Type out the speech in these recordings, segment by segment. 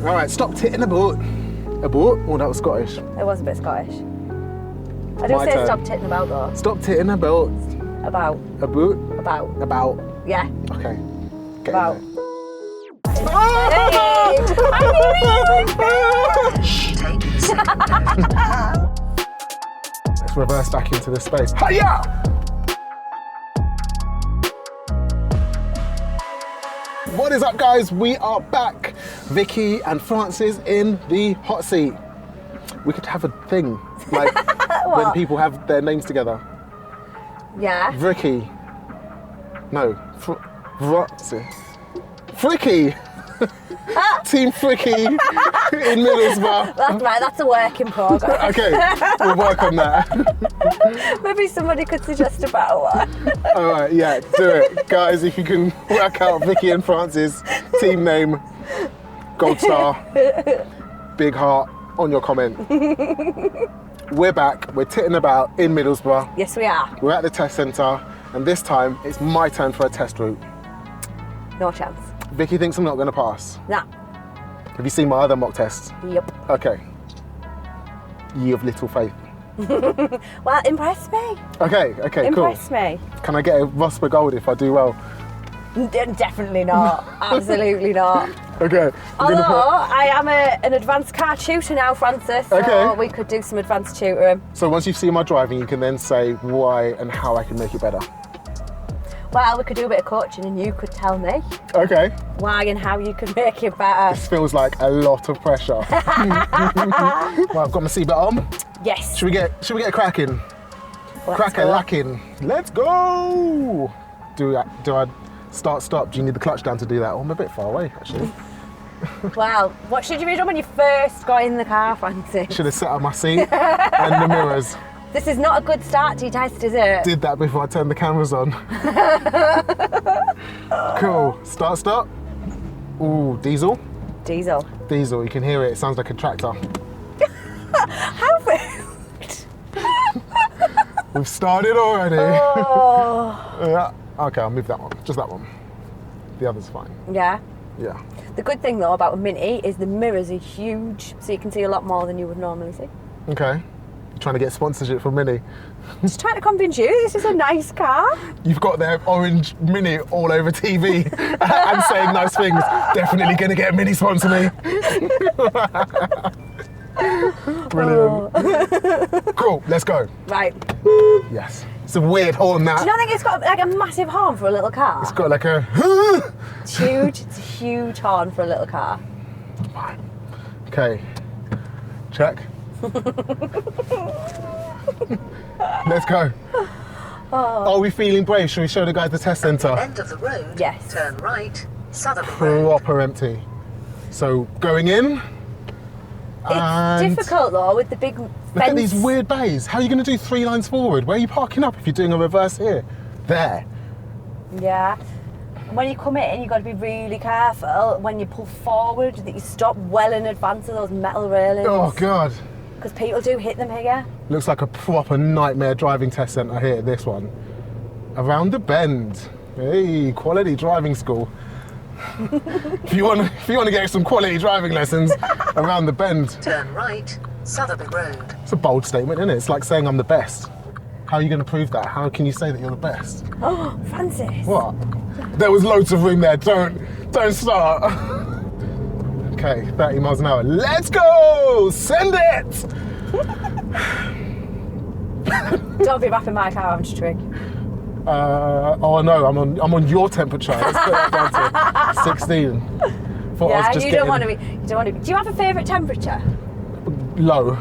All right, stop titting a boat. A boat? Oh, that was Scottish. It was a bit Scottish. I didn't My say turn. stop titting about though. Stop titting a boat. About. A boat? About. Yeah. Okay. Get About. in there. Hey! Let's reverse back into this space. Hiya! What is up, guys? We are back. Vicky and Francis in the hot seat. We could have a thing, like when people have their names together. Yeah. Vicky. No. Francis. Fricky. Team Fricky in Middlesborough. That's right, that's a work in progress. Okay, we'll work on that. Maybe somebody could suggest a better one. All right, yeah, do it. Guys, if you can work out Vicky and Francis, team name, gold star, big heart on your comment. We're back, we're titting about in Middlesbrough. Yes, we are. We're at the test centre, and this time it's my turn for a test route. No chance. Vicky thinks I'm not going to pass. Nah. Have you seen my other mock tests? Yep. Okay. Ye of little faith. Well, impress me. Okay, cool. Impress me. Can I get a ROSPA gold if I do well? Definitely not. Absolutely not. Okay. Although I am an advanced car tutor now, Francis, so Okay. we could do some advanced tutoring. So once you've seen my driving, you can then say why and how I can make it better. Well, we could do a bit of coaching and you could tell me Okay. why and how you could make it better. This feels like a lot of pressure. Well, I've got my seatbelt on. Yes. Should we get cracking? Crack-a-lacking. Let's go! Do I start, stop? Do you need the clutch down to do that? Oh, I'm a bit far away, actually. Well, what should you have done when you first got in the car, Francis? Should have set up my seat and the mirrors. This is not a good start to your test, is it? Did that before I turned the cameras on. Cool. Start, stop. Ooh, diesel. Diesel. Diesel, you can hear it. It sounds like a tractor. How rude. We've started already. Oh. Yeah. Okay, I'll move that one. Just that one. The other's fine. Yeah. Yeah. The good thing though about a Mini is the mirrors are huge, so you can see a lot more than you would normally see. Okay. You're trying to get sponsorship from Mini. Just trying to convince you, this is a nice car. You've got their orange Mini all over TV and saying nice things. Definitely going to get a Mini sponsor me. Brilliant. Cool, let's go. Right. Yes. It's a weird horn, that. Do you not think it's got like a massive horn for a little car? It's got like a... It's huge. It's a huge horn for a little car. Okay. Check. Let's go. Are we feeling brave? Shall we show the guys the test centre? End of the road. Yes. Turn right. Southern road. Proper empty. So going in. It's difficult though with the big fence. Look at these weird bays. How are you going to do 3 lines forward? Where are you parking up if you're doing a reverse here? There. Yeah. And when you come in, you've got to be really careful when you pull forward that you stop well in advance of those metal railings. Oh God. Because people do hit them here. Looks like a proper nightmare driving test centre here, this one. Around the bend. Hey, quality driving school. if you want to get some quality driving lessons, around the bend. Turn right. Southern road. It's a bold statement, isn't it? It's like saying I'm the best. How are you going to prove that? How can you say that you're the best? Oh, Francis. What? There was loads of room there. Don't start. Okay, 30 miles an hour. Let's go! Send it! Don't be rapping my car, I'm just trick. Oh no, I'm on your temperature. Let's put that down to 16. Yeah, you don't want to be. Do you have a favourite temperature? Low.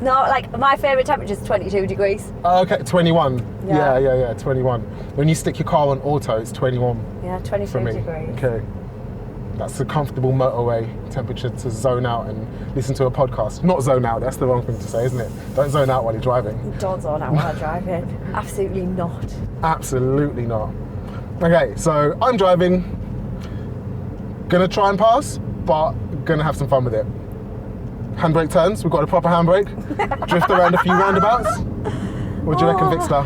No, like my favourite temperature is 22 degrees. Okay, 21. Yeah. Yeah, 21. When you stick your car on auto, it's 21 Yeah, 22 for me. degrees. Okay. That's a comfortable motorway temperature to zone out and listen to a podcast. Not zone out, that's the wrong thing to say, isn't it? Don't zone out while you're driving. Don't zone out while I'm driving. Absolutely not. Absolutely not. Okay, so I'm driving. Gonna try and pass, but gonna have some fun with it. Handbrake turns, we've got a proper handbrake. Drift around a few roundabouts. What do you reckon, Vixter?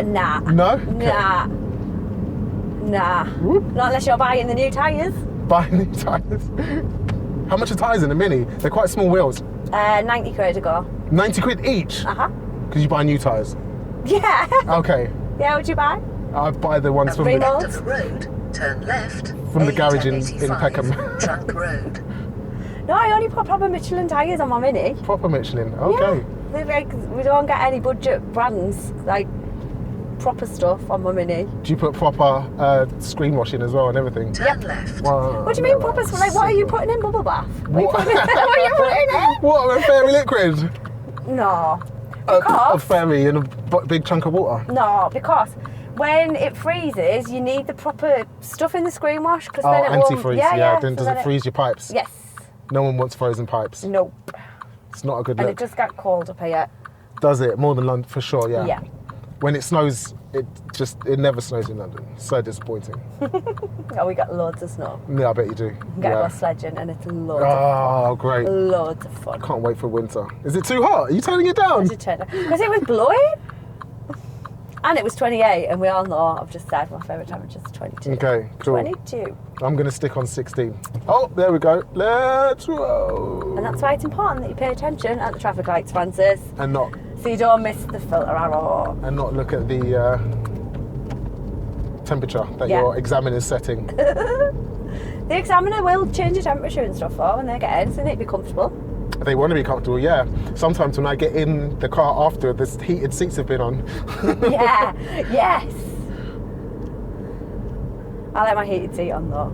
Nah. No? Okay. Nah. Whoop. Not unless you're buying the new tyres. Buying new tyres. How much are tyres in a Mini? They're quite small wheels. 90 quid a go. 90 quid each? Uh-huh. Because you buy new tyres? Yeah. Okay. Yeah, what'd you buy? I buy the ones from Renault. the, End of the road, turn left. From the garage in 1085, Peckham. Trunk Road. No, I only put proper Michelin tyres on my Mini. proper Michelin. Okay. Yeah. They're like, we don't get any budget brands, like proper stuff on my Mini. Do you put proper screen washing as well and everything? Turn left. Wow. What do you mean proper? Like, what are you putting in bubble bath? What? What are you putting in? What, a fairy liquid? No. A Because, fairy in a big chunk of water? no, because when it freezes, you need the proper stuff in the screen wash. Cause Oh, then it won't- antifreeze. Yeah, then does so it freeze your pipes? Yes. No one wants frozen pipes. Nope. It's not a good And look. it just got cold up here. Does it? More than London, for sure, yeah. Yeah. When it snows, it never snows in London. So disappointing. Oh, we got loads of snow. Yeah, I bet you do. Get Yeah. go sledging and it's loads Oh, great. of fun. Loads of fun. Can't wait for winter. Is it too hot? Are you turning it down? Because it was blowing. And it was 28, and we all know, I've just said my favourite temperature is 22. Okay, cool. 22. I'm going to stick on 16. Oh, there we go. Let's roll. And that's why it's important that you pay attention at the traffic lights, Francis, And not so you don't miss the filter arrow. look at the temperature that Yeah. your examiner's setting. The examiner will change the temperature and stuff for when they get in, so they need to be comfortable. They want to be comfortable, yeah. Sometimes when I get in the car after, the heated seats have been on. Yeah, yes. I like my heated seat on though.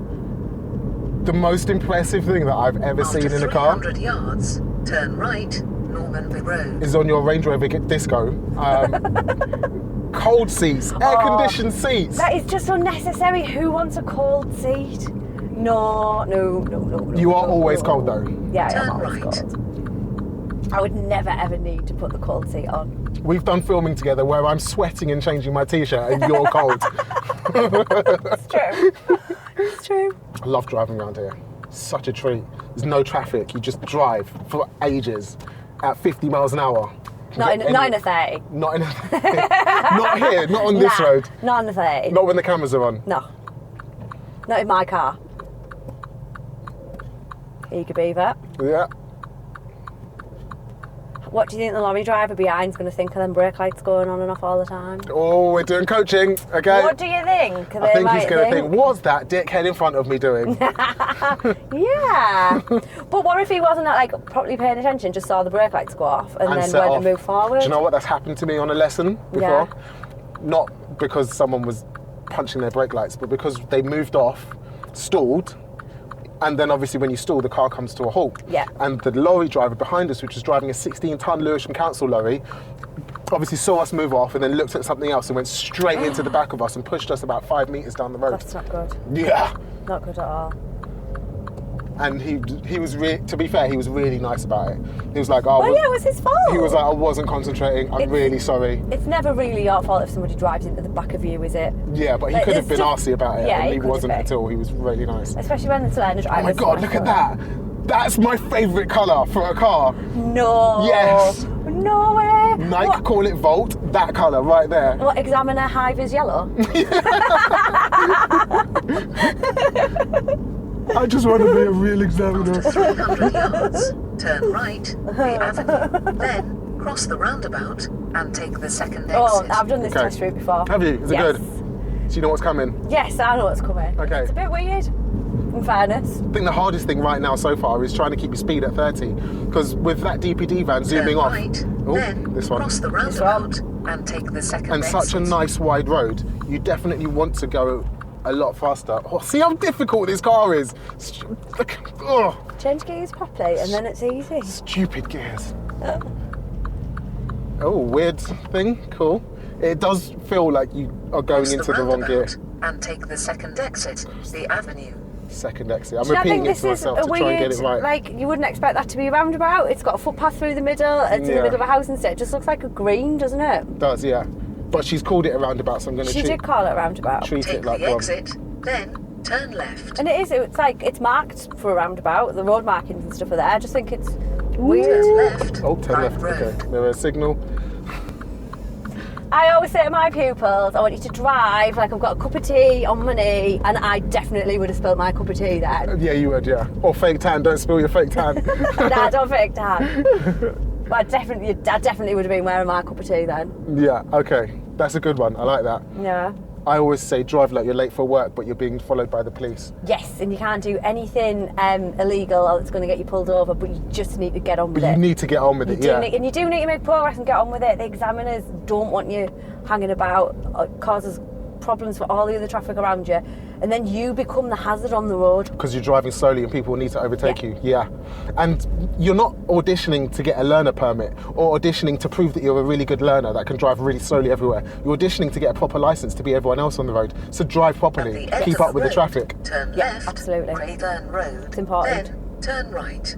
The most impressive thing that I've ever After seen in a car 300 yards, turn right, Normanby Road. is on your Range Rover Disco. Cold seats, air-conditioned seats. That is just unnecessary. Who wants a cold seat? No. You are always cold though. Yeah, I am Turn always right. cold. I would never ever need to put the cold seat on. We've done filming together where I'm sweating and changing my t-shirt and you're cold. It's true. It's true. I love driving around here. Such a treat. There's no traffic. You just drive for ages at 50 miles an hour. Not in a 30. Not in not here, not on this Nah, road. Not in a 30. Not when the cameras are on. No. Not in my car. Eager beaver. Yeah. What do you think the lorry driver behind's going to think of them brake lights going on and off all the time? Oh, we're doing coaching, okay? What do you think? I think he's going to think, what's that dickhead in front of me doing? Yeah. But what if he wasn't like properly paying attention, just saw the brake lights go off and then set went off. and moved forward? Do you know what? That's happened to me on a lesson before. Yeah. Not because someone was punching their brake lights, but because they moved off, stalled, and then obviously when you stall, the car comes to a halt. Yeah. And the lorry driver behind us, which was driving a 16-ton Lewisham Council lorry, obviously saw us move off and then looked at something else and went straight into the back of us and pushed us about 5 metres down the road. That's not good. Yeah. Not good at all. And he was to be fair, he was really nice about it. He was like, oh, Well, yeah, it was his fault. he was like, I wasn't concentrating. I'm really sorry. It's never really your fault if somebody drives into the back of you, is it? Yeah, but he Like, could have it's been just- arsey about it, yeah, and he he could have wasn't been. at all. He was really nice. Especially when it's learner drivers. Oh my god, look at that! That's my favourite colour for a car. No. Yes. No way. Nike What, call it Volt. That colour right there. what examiner hive is yellow? I just want to be a real examiner. 300 yards, turn right, the avenue. Then cross the roundabout and take the second exit. Oh, I've done this Okay. test route before. Have you? Is it Yes. good? So you know what's coming? Yes, I know what's coming. Okay. It's a bit weird, in fairness. I think the hardest thing right now so far is trying to keep your speed at 30. Because with that DPD van zooming Turn off, right, oh, then this one, cross the roundabout and take the second and exit. such a nice wide road, you definitely want to go a lot faster. Oh, see how difficult this car is. Look, oh, Change gears properly and then it's easy. stupid gears. Oh, weird thing. Cool. It does feel like you are going Cross into the wrong gear. roundabout and take the second exit, the avenue. Second exit. I'm Do you not repeating think it this to is myself a to try and weird, get it right. like, you wouldn't expect that to be a roundabout? It's got a footpath through the middle, it's in Yeah. the middle of a house instead. It just looks like a green, doesn't it? It does, yeah. But she's called it a roundabout, so I'm going to She did call it a roundabout. treat Take it like the one. exit, then turn left. And it is, it's like, it's marked for a roundabout, the road markings and stuff are there. I just think it's weird. Turn left, Oh, turn Bank left. Road. Okay. There is a signal. I always say to my pupils, I want you to drive like I've got a cup of tea on my knee, and I definitely would have spilt my cup of tea then. Yeah, you would, yeah. Or fake tan, don't spill your fake tan. Nah, don't fake tan. But I definitely would have been wearing my cup of tea then. Yeah, okay. That's a good one. I like that. Yeah. I always say drive like you're late for work, but you're being followed by the police. Yes, and you can't do anything illegal that's going to get you pulled over, but you just need to get on with But it. you need to get on with it, yeah. And you do need to make progress and get on with it. The examiners don't want you hanging about. It causes problems for all the other traffic around you. And then you become the hazard on the road. Because you're driving slowly and people need to overtake you, yeah. And you're not auditioning to get a learner permit or auditioning to prove that you're a really good learner that can drive really slowly everywhere. You're auditioning to get a proper licence to be everyone else on the road. So drive properly, keep up with the traffic. Turn Yeah, left, absolutely. Craven Road. It's important. Then turn right.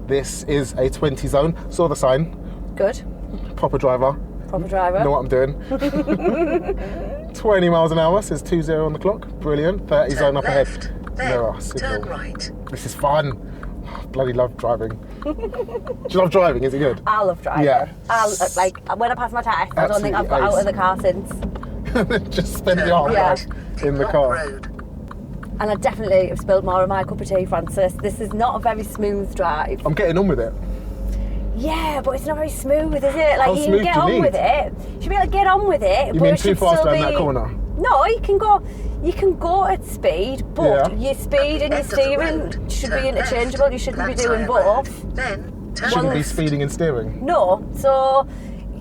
This is a 20 zone. Saw the sign. Good. Proper driver. Proper driver. Know what I'm doing. 20 miles an hour, says 20 on the clock. Brilliant. 30 zone up left, ahead. then Mirror turn signal. right. This is fun. Bloody love driving. Do you love driving? Is it good? I love driving. Yeah. Like when I pass my test, I don't think I've got out of the car since. Just spend your whole Yeah. life in the Lock car. Road. And I definitely have spilled more of my cup of tea, Francis. This is not a very smooth drive. I'm getting on with it. Yeah, but it's not very smooth, is it? Like How you smooth can get do you on need? with it. You should be able to get on with it. You but mean it too should fast still down that be- corner? No, you can go at speed, but Yeah. your speed and your End of the steering road, should turn be interchangeable. left, You shouldn't be Black doing Tire Road. both. Then turn Shouldn't be left. speeding and steering. No, so.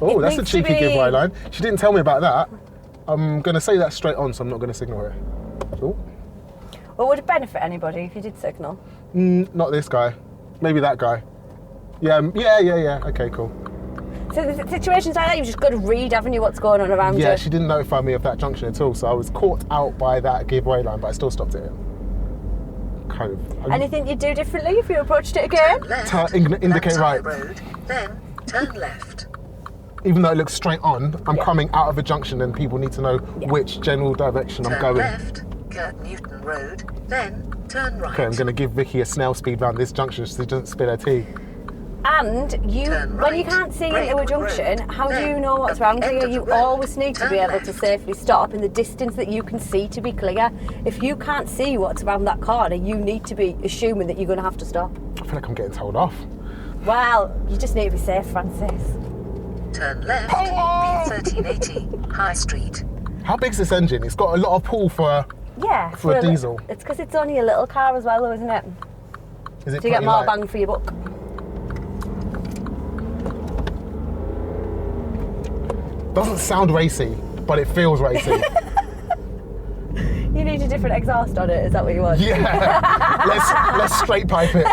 Oh, it that's a needs to cheeky be- giveaway line. She didn't tell me about that. I'm going to say that straight on, so I'm not going to signal her. Oh, Well, would it benefit anybody if you did signal? not this guy. Maybe that guy. Yeah. Okay, cool. So the situations like that, you've just got to read, haven't you, what's going on around Yeah, you? she didn't notify me of that junction at all, so I was caught out by that giveaway line, but I still stopped it. Kind of. Anything you'd do differently if you approached it again? Turn left. Indicate Black Tire right. Road. Then turn left. Even though it looks straight on, I'm Yeah. coming out of a junction and people need to know which general direction I'm Turn going. left. Kurt Newton Road. Then turn right. Okay, I'm going to give Vicky a snail speed round this junction so she doesn't spill her tea. And you, Turn when you right, can't see into a Brakewood junction, Road. how do you Then know what's at the around end you? of the You road, always need to turn be able to left. safely stop in the distance that you can see to be clear. If you can't see what's around that corner, you need to be assuming that you're going to have to stop. I feel like I'm getting told off. Well, you just need to be safe, Francis. Turn left. B1380 High Street. How big's this engine? It's got a lot of pull for. Yeah. For a diesel. It's because it's only a little car as well, though, isn't it? Is it So you get pretty more light? bang for your buck. Doesn't sound racy, but it feels racy. You need a different exhaust on it, is that what you want? Yeah. let's straight pipe it.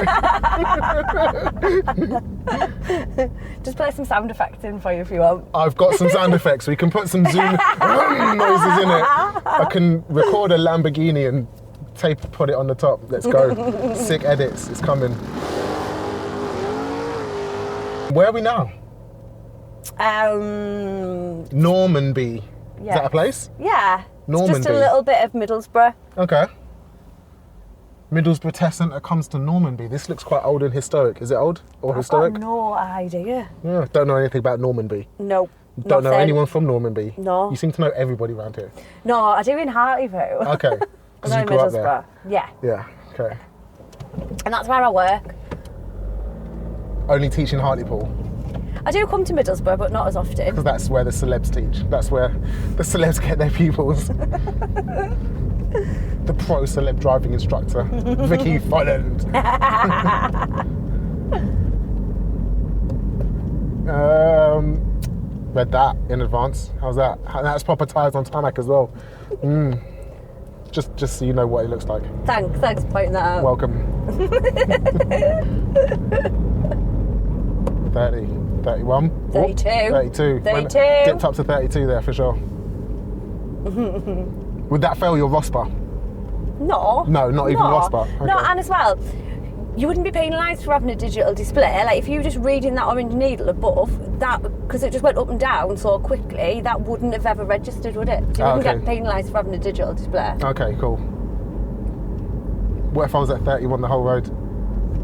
Just play some sound effects in for you if you want. I've got some sound effects. We can put some zoom noises in it. I can record a Lamborghini and put it on the top. Let's go. Sick edits. It's coming. Where are we now? Normanby. Is Yeah. that a place? Yeah. It's just Normanby. a little bit of Middlesborough. Okay. Middlesbrough Test Centre comes to Normanby. This looks quite old and historic. Is it old or historic? I've got no idea. Yeah, don't know anything about Normanby. No. Don't know nothing. anyone from Normanby. No. You seem to know everybody around here. No, I do in Hartlepool. Okay. I'm Because not you in grew up there. Middlesbrough. Yeah. Yeah. Okay. And that's where I work. Only teach in Hartlepool I do come to Middlesbrough, but not as often. because that's where the celebs teach. That's where the celebs get their pupils. The pro celeb driving instructor, Vicky Folland. Read that in advance. How's that? That's proper tyres on tarmac as well. Just so you know what it looks like. Thanks for pointing that out. Welcome. 30, 31. 32. 32. 32. Dipped up to 32 there for sure. Would that fail your ROSPA? No. No, not even ROSPA. No, Okay. and as well, you wouldn't be penalised for having a digital display. Like if you were just reading that orange needle above, that because it just went up and down so quickly, that wouldn't have ever registered, would it? So you wouldn't Okay. get penalised for having a digital display. Okay, cool. What if I was at 31 the whole road?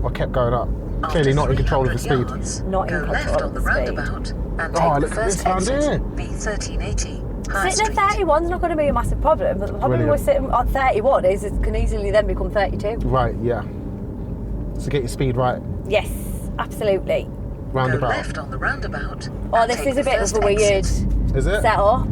Or kept going up? Clearly not in control of the speed. Not in Go left control on of the the speed. roundabout and Oh, take the look at first this round exit, here. B1380, High Sitting Street. at 31's not going to be a massive problem, but the problem Brilliant. with sitting at 31 is it can easily then become 32. Right, yeah. So get your speed right. Yes, absolutely. Go Roundabout. left on the roundabout. Oh, and this take is a the bit first of a weird exit. Is it? setup.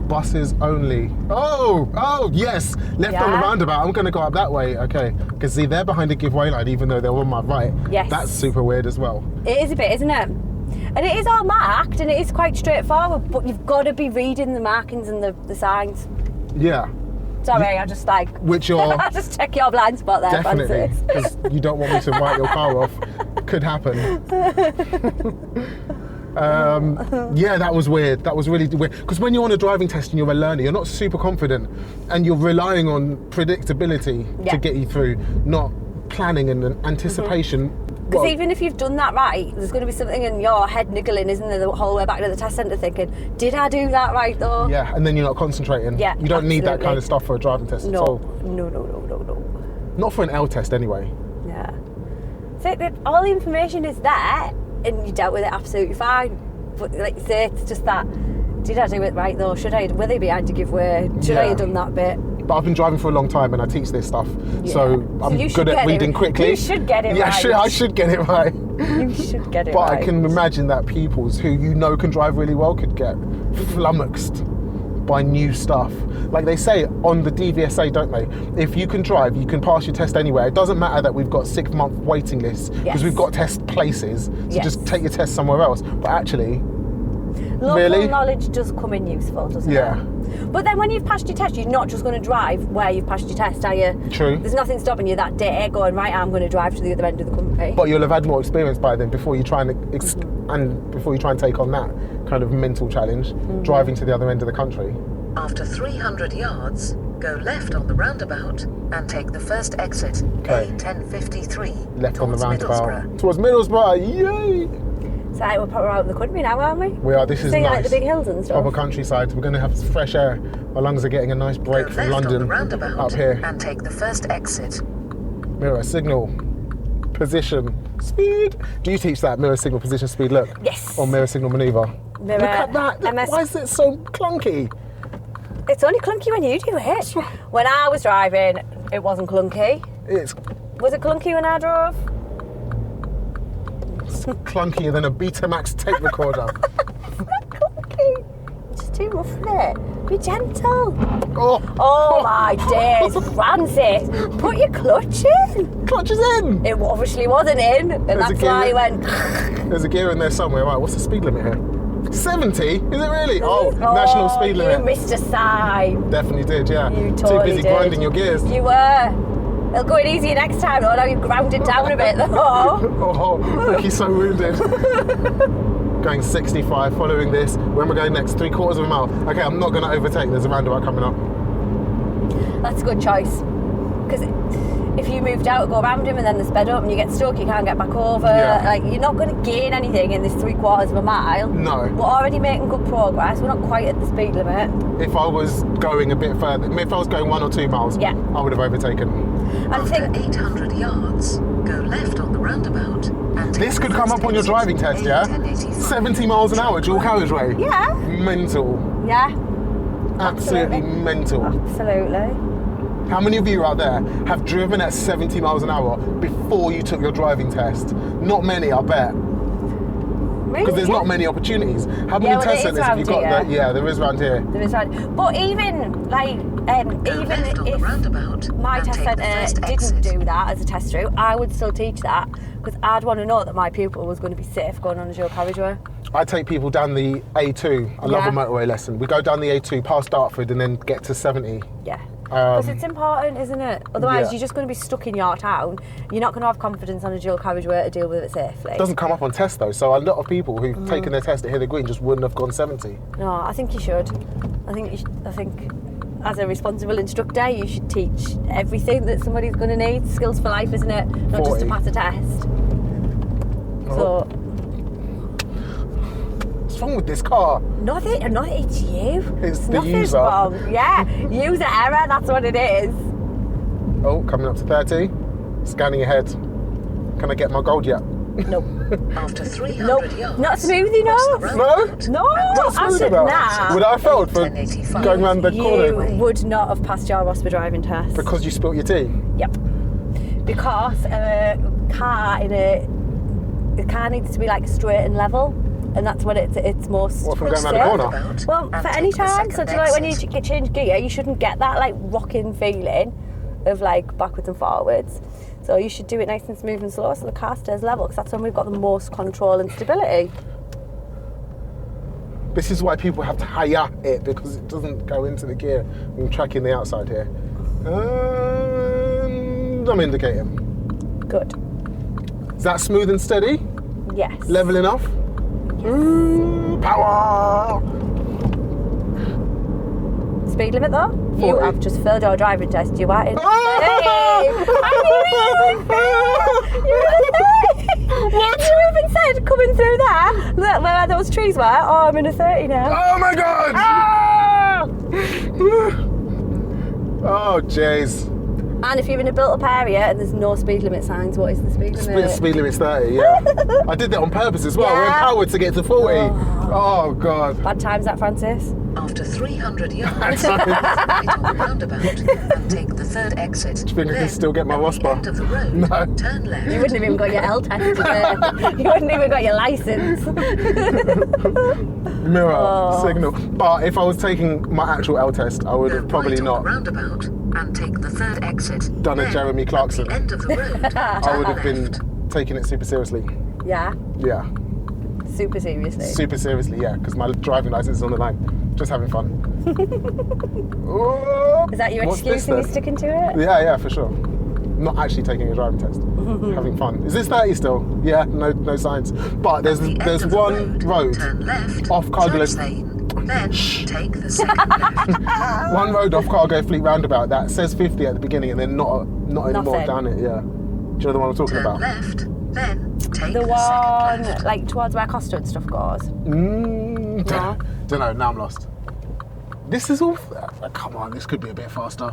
Buses only. Oh, yes. Left on the Yeah. roundabout. I'm going to go up that way. Okay. Because see, they're behind the giveaway line, even though they're on my right. Yes. That's super weird as well. It is a bit, isn't it? And it is all marked and it is quite straightforward, but you've got to be reading the markings and the signs. Yeah. Sorry, I just like... Which you're... I just check your blind spot there, Definitely. Francis. Because you don't want me to write your car off. Could happen. Yeah, that was weird. That was really weird. Because when you're on a driving test and you're a learner, you're not super confident and you're relying on predictability Yeah. to get you through, not planning and anticipation. Because Well, even if you've done that right, there's going to be something in your head niggling, isn't there, the whole way back to the test centre thinking, did I do that right though? yeah, and then you're not concentrating. Yeah, you don't need that absolutely. kind of stuff for a driving test at No, all. no. Not for an L test anyway. Yeah. So all the information is there and you dealt with it absolutely fine. But like you say, it's just that, did I do it right though? Were they behind to give way? Should I Yeah. have done that bit? But I've been driving for a long time and I teach this stuff, so Yeah. I'm you should good at get reading it. quickly. You should get it Yeah, right. I should get it right. You should get it But right. I can imagine that pupils who you know can drive really well could get flummoxed by new stuff. Like they say on the DVSA, don't they? If you can drive, you can pass your test anywhere. It doesn't matter that we've got 6-month waiting lists because Yes. we've got test places. So Yes. just take your test somewhere else. But actually, Local really? knowledge does come in useful, doesn't Yeah. it? But then when you've passed your test, you're not just going to drive where you've passed your test, are you? True. There's nothing stopping you that day going, right, I'm going to drive to the other end of the country. but you'll have had more experience by then before you try and before you try and take on that kind of mental challenge, driving to the other end of the country. After 300 yards, go left on the roundabout and take the first exit, Okay. A1053, Left on the towards roundabout. Middlesbrough. Towards Middlesbrough, yay! So we're probably out in the country now, aren't we? We are, this is Seeing nice. like the big hills and stuff. Proper countryside. We're going to have fresh air. Our lungs are getting a nice break Go from left on the London roundabout up here. and take the first exit. Mirror, signal, position, speed. Do you teach that? Mirror, signal, position, speed, look? Yes. Or mirror, signal, manoeuvre? Mirror, Look at that. Look, MS. why is it so clunky? It's only clunky when you do it. When I was driving, it wasn't clunky. It's Was it clunky when I drove? clunkier than a Betamax tape recorder. Clunky. It's just too rough, isn't it? Be gentle. Oh, Oh my days, Francis. Put your clutch in. clutch is in. It obviously wasn't in, and There's a that's why gear. I went. There's a gear in there somewhere. Right, what's the speed limit here? 70? Is it really? Oh, national speed You limit. missed a sign. Definitely did, yeah. You Too totally busy did. grinding your gears. You were. It'll go in easier next time, though. Now you've ground it down a bit, though. Oh, Vicky's so wounded. Going 65, following this. When we're going next, 3/4 of a mile. Okay, I'm not going to overtake. There's a roundabout coming up. That's a good choice. Because if you moved out, go around him, and then they sped up, and you get stuck, you can't get back over. Yeah. Like you're not going to gain anything in this 3/4 of a mile. No. We're already making good progress. We're not quite at the speed limit. If I was going a bit further, if I was going 1 or 2 miles, Yeah. I would have overtaken. I After think 800 yards, go left on the roundabout and take This the could come first up on your exit, driving test, yeah? A1085. 70 miles an hour, dual carriageway. yeah, Mental. yeah, Absolutely Absolutely. mental. absolutely. How many of you out there have driven at 70 miles an hour before you took your driving test? Not many, I bet. Really? Because there's not many opportunities. How many Yeah, well, test it is centres have you got round there? here. Yeah, there is around here. There is one. But even like, Go even left on the if roundabout my and test take the centre first didn't exit. do that as a test route, I would still teach that because I'd want to know that my pupil was going to be safe going on a dual carriageway. I take people down the A2. I love a Yeah. motorway lesson. We go down the A2 past Dartford and then get to 70. Yeah. Because it's important, isn't it? Otherwise, yeah. you're just going to be stuck in your town. You're not going to have confidence on a dual carriageway to deal with it safely. It doesn't come up on test though, so a lot of people who've taken their test at Hither Green just wouldn't have gone 70. No, I think you should. I think as a responsible instructor, you should teach everything that somebody's going to need. Skills for life, isn't it? Not just to 40. pass a test. Oh. So, What's wrong with this car? nothing, it's you. It's the Nothing's user. wrong. Yeah, user error, that's what it is. Oh, coming up to 30. Scanning ahead. Can I get my gold yet? No. After 300 Nope. yards, Not smoothie, cross no. the roundabout No. What's I smooth said about? nah. Would I have failed for 1085. going round the corner? You would not have passed your ROSPA driving test. Because you spilt your tea? Yep. Because a car needs to be like straight and level, and that's when it's most. What, from going round the safe. corner? Roundabout Well, and for any take the time. So second do you know, like when you exit. change gear, you shouldn't get that like rocking feeling of like backwards and forwards. So you should do it nice and smooth and slow so the car stays level, because that's when we've got the most control and stability. This is why people have to higher it, because it doesn't go into the gear. I'm tracking the outside here. And I'm indicating. Good. Is that smooth and steady? Yes. Level enough? Power! Speed limit though? You 40. have just failed your driving test. You are in. Ah! Hey! What? You even said coming through there, look where those trees were. Oh, I'm in a 30 now. Oh my god! Ah! Oh jeez. And if you're in a built-up area and there's no speed limit signs, what is the speed limit? Speed limit's 30, yeah. I did that on purpose as well. We're Yeah. empowered to get to 40. Oh god. Bad times that, Francis. After 300 yards, right on the roundabout and take the third exit. Do you think I can Then, still get my at ROSPA? the end of the road, No. turn left. You wouldn't have even got your L test today. You wouldn't even got your license. Mirror, signal. But if I was taking my actual L test, I would Go have probably right on not the roundabout and take the third exit. done a Then, Jeremy Clarkson. At the end of the road, I would have turn been left. taking it super seriously. Yeah, Yeah, super seriously. super seriously, yeah, because my driving license is on the line. Just having fun. Oh, Is that your what's excuse this and you're then? sticking to it? Yeah, for sure. Not actually taking a driving test. Having fun. Is this 30 still? Yeah, no signs. But there's At the end of the one road turn left, off Cargo Church Lane, then take the second left. one road off Cargo Fleet roundabout that says 50 at the beginning and then not anymore Nothing. down it, yeah. Do you know the one I'm talking Turn about? left, then take The the one second left. like towards where Costa and stuff goes. Don't No. know, now I'm lost. This is all, come on, this could be a bit faster.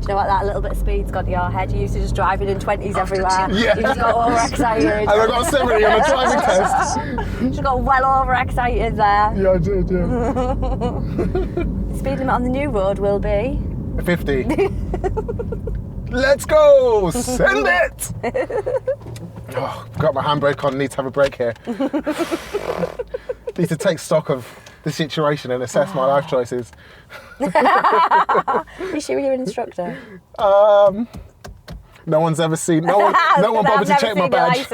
Do you know what that little bit of speed's got to your head? You used to just driving in 20s After everywhere. 2 Yeah. You just got overexcited. And I got 70 on a driving test. You just got well overexcited there. Yeah, I did, yeah. Speed limit on the new road will be 50. Let's go! Send it! Oh, got my handbrake on, need to have a break here. Need to take stock of the situation and assess my life choices. You sure you're an instructor? No one's ever seen, no one bothered to check my badge.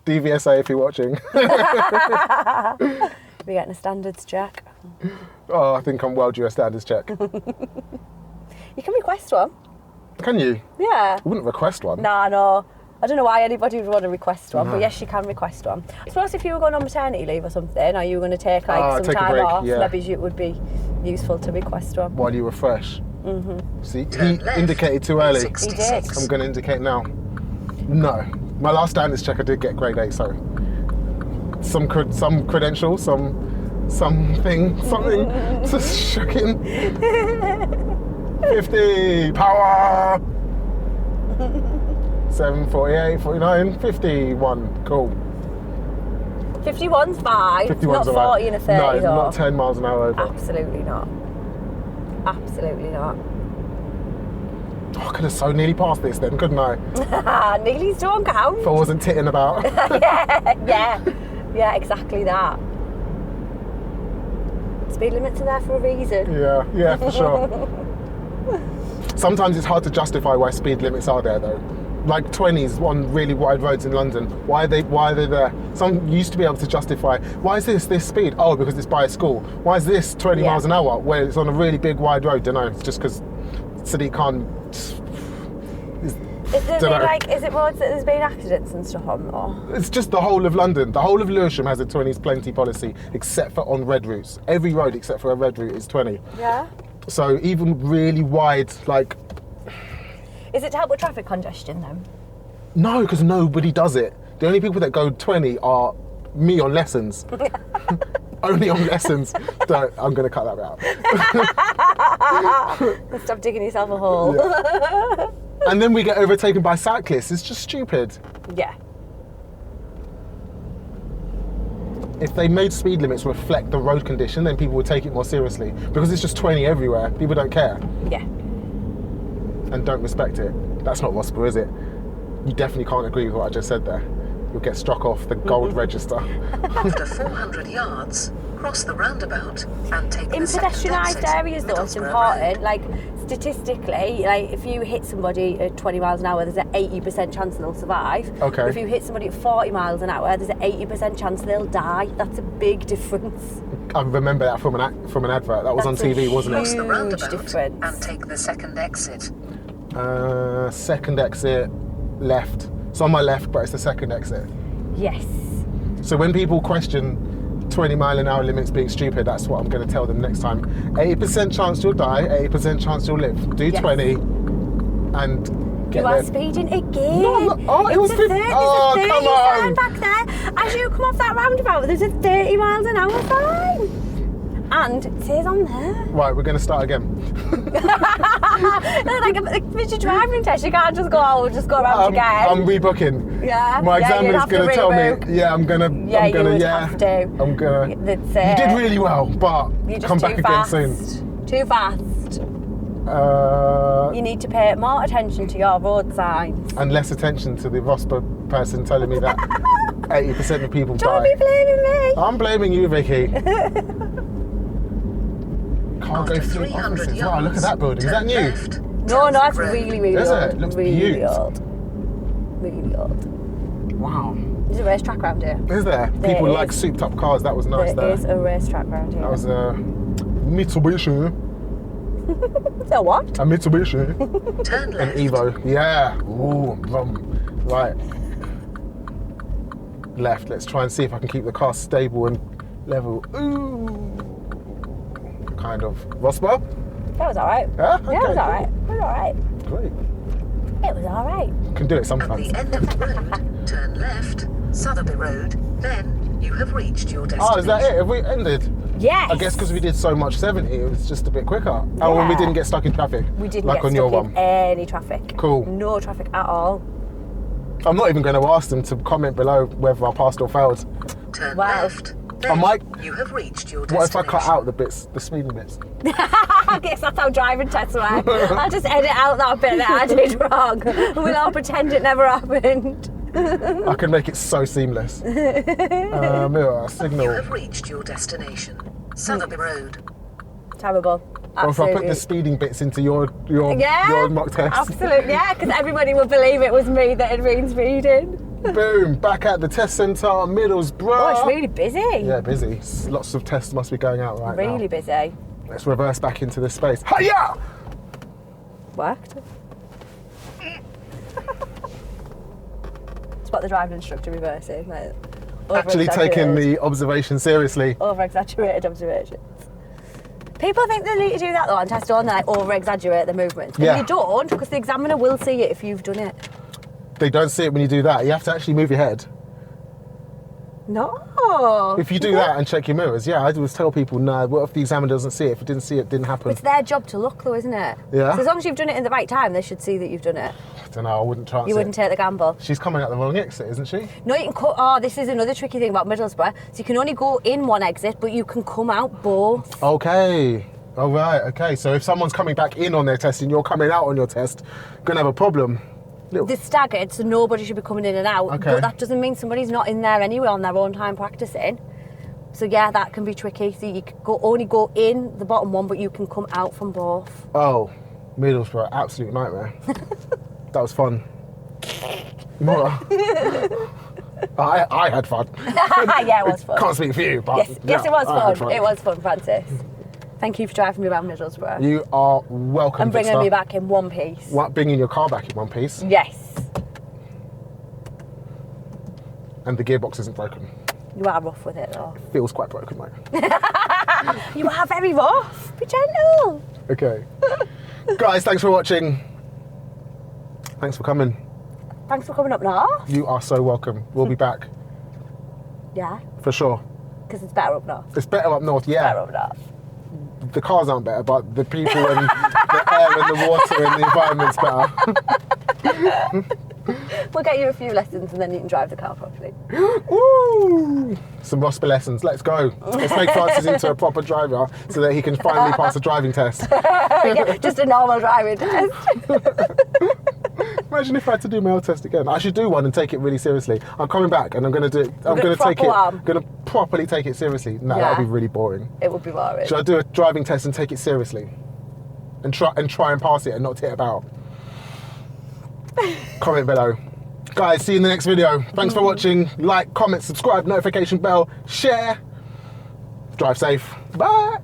DVSA if you're watching. We're getting a standards check. Oh, I think I'm well due a standards check. You can request one. Can you? Yeah. I wouldn't request one. Nah, no. I don't know why anybody would want to request one, No. but yes, you can request one. I suppose if you were going on maternity leave or something, or you were going to take like some take a time break, off, yeah. maybe it would be useful to request one. While you were fresh. See, Turn he left, indicated too early. 66. I'm going to indicate now. No. My last standards check, I did get grade 8, so some credential, something, just shocking. 50, power! 7, 48, 49, 51, cool. 51's fine. 51's not 40 alright. and a 30 No, though. not 10 miles an hour over. Absolutely not. Absolutely not. Oh, I could have so nearly passed this then, couldn't I? Nearly's don't count. If I wasn't titting about. Yeah, exactly that. Speed limits are there for a reason. Yeah, for sure. Sometimes it's hard to justify why speed limits are there though. Like 20s on really wide roads in London. Why are they there? Some used to be able to justify, why is this speed? Oh, because it's by a school. Why is this 20 Yeah. miles an hour when it's on a really big wide road? Don't know. It's just because Sadiq Khan. Is it roads that there's been accidents and stuff on though? It's just the whole of London. The whole of Lewisham has a 20s plenty policy, except for on red routes. Every road except for a red route is 20. Yeah. So even really wide, like, Is it to help with traffic congestion then? no, because nobody does it. The only people that go 20 are me on lessons. Only on lessons. I'm going to cut that bit out. Stop digging yourself a hole. Yeah. And then we get overtaken by cyclists. It's just stupid. Yeah. If they made speed limits reflect the road condition, then people would take it more seriously. Because it's just 20 everywhere. People don't care Yeah. and don't respect it. That's not ROSPA, is it? You definitely can't agree with what I just said there. You'll get struck off the gold register. After 400 yards, cross the roundabout and take In the second pedestrianised exit, areas, though, it's Middlesborough important. Road. Like, statistically, like, if you hit somebody at 20 miles an hour, there's an 80% chance they'll survive. Okay. If you hit somebody at 40 miles an hour, there's an 80% chance they'll die. That's a big difference. I remember that from an advert. That was on That's a TV, wasn't Cross it? the Huge roundabout difference. and take the second exit. Second exit, left. It's on my left, but it's the second exit. Yes. So when people question 20-mile-an-hour limits being stupid, that's what I'm going to tell them next time. 80% chance you'll die, 80% chance you'll live. Do Yes. 20 and get You are there. speeding again. No, I'm not. Oh, it was a 50. 30, Oh, there's a 30 come on. sign back there. As you come off that roundabout, there's a 30 miles an hour sign. And it says on there. Right, we're going to start again. No, like it's your driving test. You can't just go, oh, we'll just go around again. I'm rebooking. Yeah. My yeah, you'd examiner's have to going to tell me. rebook. Yeah, I'm going to. Yeah, I'm going you would yeah. have to. I'm going to. That's You it. did really well, but You're just come too back fast. again soon. Too fast. You need to pay more attention to your road signs. And less attention to the ROSPA person telling me that 80% of people Don't die. be blaming me. I'm blaming you, Vicky. Can't go After through 300 offices. yards, Wow, look at that building. Is that turn new? left, No, it's Road. really, really Is old. it? Looks really beaut. old. Really old. Wow. There's a racetrack around here. Is there? There People is. like souped up cars. That was nice There there. is a racetrack around here. That was a Mitsubishi. So what? A Mitsubishi. Turn An left. Evo. Yeah. Ooh, right. Left. Let's try and see if I can keep the car stable and level. Ooh. Kind of. ROSPA? That was alright. Yeah? Yeah, it was Okay, alright. It was alright. Great. It was alright. Can do it At sometimes. the end of the road, turn left, Sotheby Road, then you have reached your destination. Oh, is that it? Have we ended? Yes. I guess because we did so much 70, it was just a bit quicker. Oh, and we Yeah. didn't get stuck in traffic. We didn't like get on stuck your in one. any traffic. Cool. No traffic at all. I'm not even going to ask them to comment below whether I passed or failed. Turn Wow. left, I then might- you have reached your What destination. if I cut out the bits, the speeding bits? I guess that's how driving tests work. I'll just edit out that bit that I did wrong. We'll all pretend it never happened. I can make it so seamless. You Signal. have reached your destination. Sotheby Road. Terrible. Or if I put Absolutely. the speeding bits into your Yeah, mock test. absolutely, yeah, because everybody would believe it was me that had been speeding. Boom, back at the test centre, Middlesbrough. Oh, it's really busy. Yeah, busy. Lots of tests must be going out right now. Really busy. Let's reverse back into this space. Hiya! Worked. Spot the driving instructor reversing. Like, Actually taking over-exaggerated- the observation seriously. over-exaggerated observations. People think they need to do that though on test, don't they? Like over-exaggerate the movements. But Yeah. you don't, because the examiner will see it if you've done it. They don't see it when you do that. You have to actually move your head. No. If you do that and check your mirrors, yeah, I always tell people, no, what if the examiner doesn't see it? If it didn't see it, it didn't happen. It's their job to look though, isn't it? Yeah. So as long as you've done it in the right time, they should see that you've done it. I don't know, I wouldn't chance You it. wouldn't take the gamble. She's coming out the wrong exit, isn't she? No, you can cut. Oh, this is another tricky thing about Middlesbrough. So you can only go in one exit, but you can come out both. Okay. All right, okay. So if someone's coming back in on their test and you're coming out on your test, gonna have a problem. They're staggered, so nobody should be coming in and out. Okay. But that doesn't mean somebody's not in there anyway on their own time practicing. So yeah, that can be tricky. So you can only go in the bottom one, but you can come out from both. Oh, Middlesbrough, absolute nightmare. That was fun. I had fun. Yeah, it was fun. Can't speak for you, but Yes, yeah, it was I had fun. It was fun, Francis. Thank you for driving me around Middlesbrough You are welcome, and bringing Vixter. me back in one piece. What, bringing your car back in one piece, Yes, and the gearbox isn't broken. you are rough with it though. Feels quite broken, mate. You are very rough. Be gentle. Okay. Guys, thanks for watching. Thanks for coming. Thanks for coming up north. You are so welcome. We'll be back, Yeah, for sure. because it's better up north. It's better up north, Better yeah. up north. the cars aren't better, but the people and the air and the water and the environment's better. We'll get you a few lessons and then you can drive the car properly. Woo! Some ROSPA lessons. Let's go. Let's make Francis into a proper driver so that he can finally pass a driving test. Yeah, just a normal driving test. Imagine if I had to do my old test again. I should do one and take it really seriously. I'm coming back and I'm going to do it. I'm going to take it. I'm going to properly take it seriously. No, that would be really boring. It would be boring. Should I do a driving test and take it seriously? And try and pass it and not tit about? Comment below. Guys, see you in the next video. Thanks for watching. Like, comment, subscribe, notification bell, share. Drive safe. Bye.